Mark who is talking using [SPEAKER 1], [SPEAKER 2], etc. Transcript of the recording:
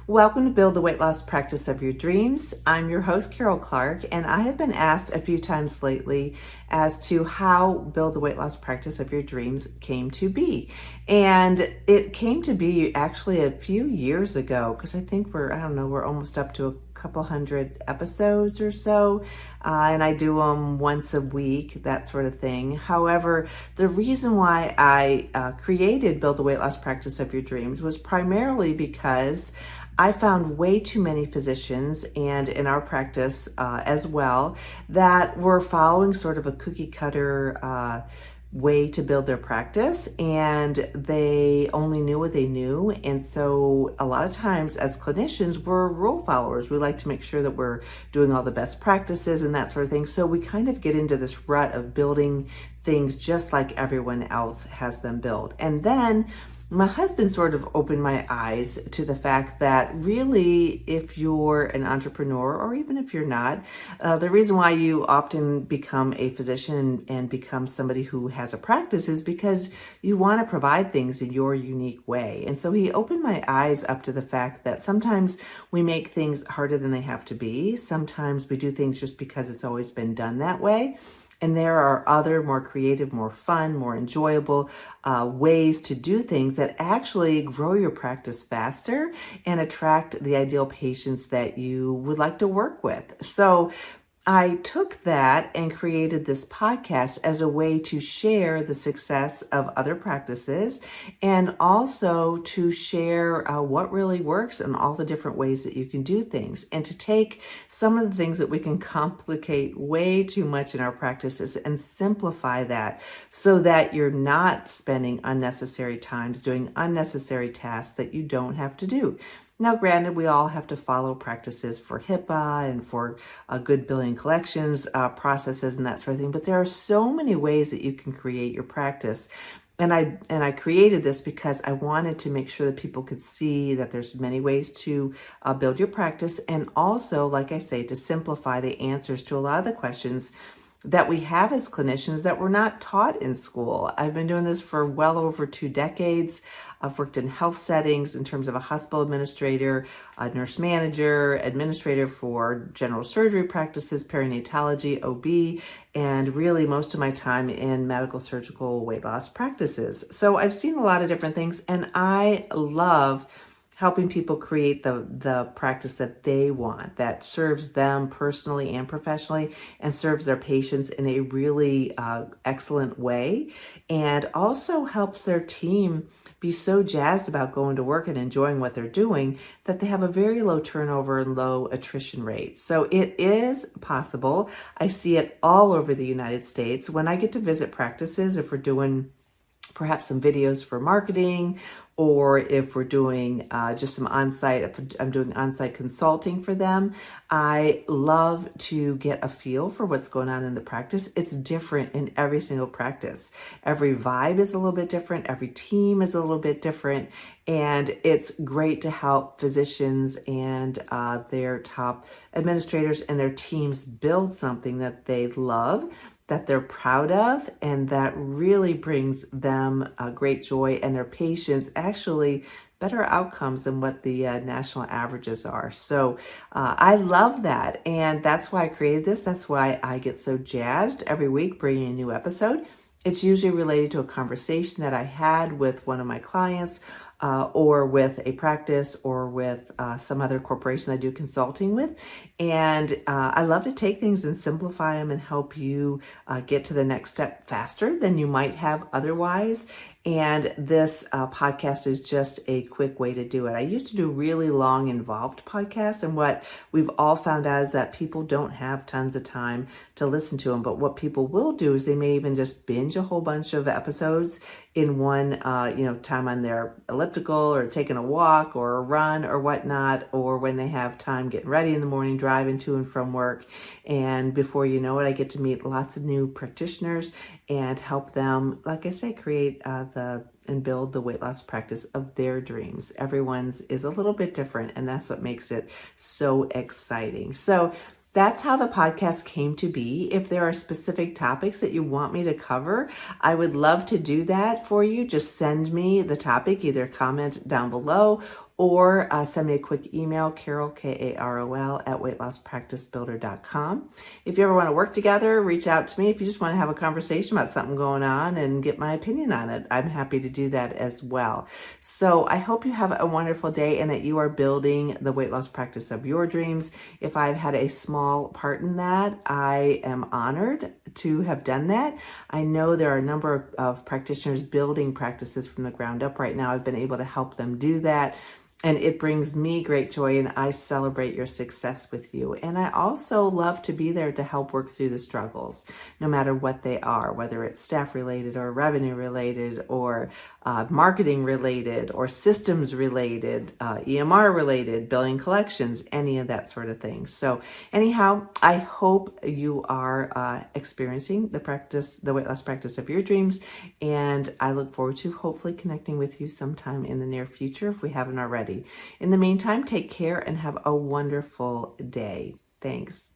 [SPEAKER 1] Welcome to Build the Weight Loss Practice of Your Dreams. I'm your host, Carol Clark, and I have been asked a few times lately as to how Build the Weight Loss Practice of Your Dreams came to be. And it came to be actually a few years ago, because I think we're almost up to a couple hundred episodes or so, and I do them once a week, that sort of thing. However, the reason why I created Build the Weight Loss Practice of Your Dreams was primarily because I found way too many physicians, and in our practice as well, that were following sort of a cookie cutter way to build their practice, and they only knew what they knew. And so a lot of times as clinicians, we're rule followers. We like to make sure that we're doing all the best practices and that sort of thing. So we kind of get into this rut of building things just like everyone else has them built. And then my husband sort of opened my eyes to the fact that really, if you're an entrepreneur, or even if you're not, the reason why you often become a physician and become somebody who has a practice is because you want to provide things in your unique way. And so he opened my eyes up to the fact that sometimes we make things harder than they have to be. Sometimes we do things just because it's always been done that way. And there are other more creative, more fun, more enjoyable ways to do things that actually grow your practice faster and attract the ideal patients that you would like to work with. So I took that and created this podcast as a way to share the success of other practices, and also to share what really works and all the different ways that you can do things, and to take some of the things that we can complicate way too much in our practices and simplify that so that you're not spending unnecessary times doing unnecessary tasks that you don't have to do. Now, granted, we all have to follow practices for HIPAA and for good billing collections processes and that sort of thing, but there are so many ways that you can create your practice. And I created this because I wanted to make sure that people could see that there's many ways to build your practice, and also, like I say, to simplify the answers to a lot of the questions that we have as clinicians that we're not taught in school. I've been doing this for well over 2 decades. I've worked in health settings in terms of a hospital administrator, a nurse manager, administrator for general surgery practices, perinatology, OB, and really most of my time in medical surgical weight loss practices. So I've seen a lot of different things, and I love helping people create the practice that they want, that serves them personally and professionally, and serves their patients in a really excellent way, and also helps their team be so jazzed about going to work and enjoying what they're doing that they have a very low turnover and low attrition rate. So it is possible. I see it all over the United States. When I get to visit practices, if we're doing perhaps some videos for marketing, or if we're doing just some on-site, if I'm doing on-site consulting for them, I love to get a feel for what's going on in the practice. It's different in every single practice. Every vibe is a little bit different. Every team is a little bit different. And it's great to help physicians and their top administrators and their teams build something that they love, that they're proud of, and that really brings them great joy, and their patients actually better outcomes than what the national averages are. So I love that, and that's why I created this. That's why I get so jazzed every week bringing a new episode. It's usually related to a conversation that I had with one of my clients, or with a practice, or with some other corporation I do consulting with. And I love to take things and simplify them and help you get to the next step faster than you might have otherwise. And this podcast is just a quick way to do it. I used to do really long, involved podcasts, and what we've all found out is that people don't have tons of time to listen to them. But what people will do is they may even just binge a whole bunch of episodes in one time on their elliptical, or taking a walk or a run or whatnot, or when they have time getting ready in the morning, driving to and from work. And before you know it, I get to meet lots of new practitioners and help them, like I say, create and build the weight loss practice of their dreams. Everyone's is a little bit different, and that's what makes it so exciting. So that's how the podcast came to be. If there are specific topics that you want me to cover, I would love to do that for you. Just send me the topic, either comment down below or send me a quick email, Carol, Karol, at weightlosspracticebuilder.com. If you ever want to work together, reach out to me. If you just want to have a conversation about something going on and get my opinion on it, I'm happy to do that as well. So I hope you have a wonderful day and that you are building the weight loss practice of your dreams. If I've had a small part in that, I am honored to have done that. I know there are a number of practitioners building practices from the ground up right now. I've been able to help them do that. And it brings me great joy, and I celebrate your success with you. And I also love to be there to help work through the struggles, no matter what they are, whether it's staff related or revenue related or marketing related or systems related, EMR related, billing collections, any of that sort of thing. So anyhow, I hope you are experiencing the weight loss practice of your dreams. And I look forward to hopefully connecting with you sometime in the near future if we haven't already. In the meantime, take care and have a wonderful day. Thanks.